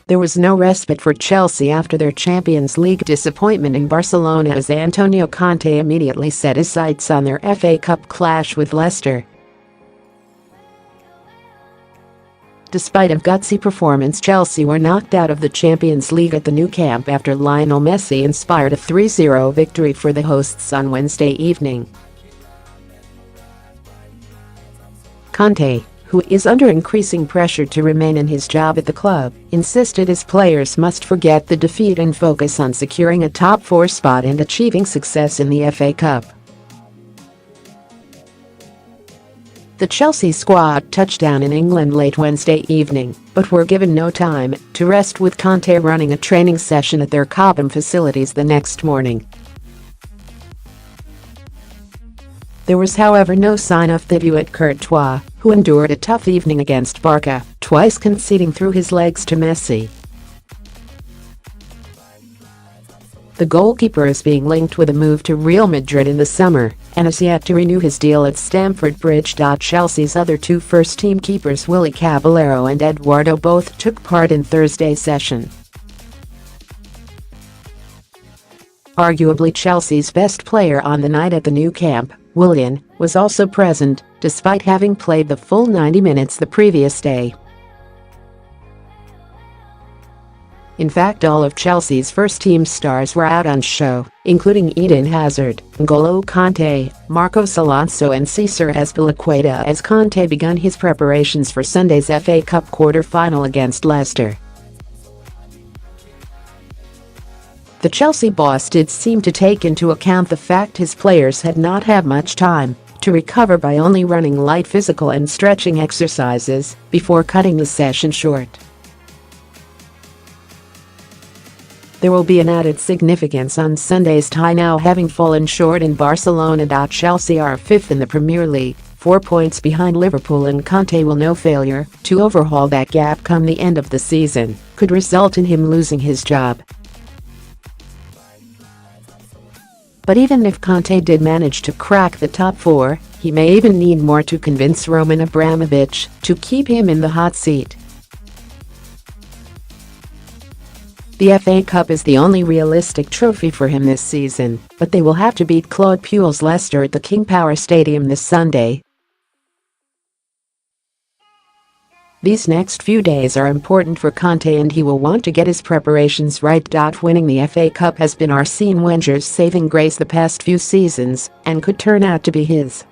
There was no respite for Chelsea after their Champions League disappointment in Barcelona as Antonio Conte immediately set his sights on their FA Cup clash with Leicester. Despite a gutsy performance, Chelsea were knocked out of the Champions League at the Nou Camp after Lionel Messi inspired a 3-0 victory for the hosts on Wednesday evening. Conte, who is under increasing pressure to remain in his job at the club, insisted his players must forget the defeat and focus on securing a top 4 spot and achieving success in the FA Cup. The Chelsea squad touched down in England late Wednesday evening, but were given no time to rest, with Conte running a training session at their COMMENT facilities the next morning. There was, however, no sign of Thibaut Courtois, who endured a tough evening against Barca, twice conceding through his legs to Messi. The goalkeeper is being linked with a move to Real Madrid in the summer and is yet to renew his deal at Stamford Bridge. Chelsea's other 2 first-team keepers, Willy Caballero and Eduardo, both took part in Thursday's session. Arguably Chelsea's best player on the night at the Nou Camp, Willian, was also present, despite having played the full 90 minutes the previous day. In fact, all of Chelsea's first-team stars were out on show, including Eden Hazard, N'Golo Kanté, Marcos Alonso and Cesar Azpilicueta, as Conte began his preparations for Sunday's FA Cup quarter-final against Leicester. The Chelsea boss did seem to take into account the fact his players had not had much time to recover by only running light physical and stretching exercises before cutting the session short. There will be an added significance on Sunday's tie, now having fallen short in Barcelona. Chelsea are 5th in the Premier League, 4 points behind Liverpool, and Conte will know failure to overhaul that gap come the end of the season could result in him losing his job. But even if Conte did manage to crack the top 4, he may even need more to convince Roman Abramovich to keep him in the hot seat. The FA Cup is the only realistic trophy for him this season, but they will have to beat Claude Puel's Leicester at the King Power Stadium this Sunday. These next few days are important for Conte and he will want to get his preparations right. Winning the FA Cup has been Arsene Wenger's saving grace the past few seasons and could turn out to be his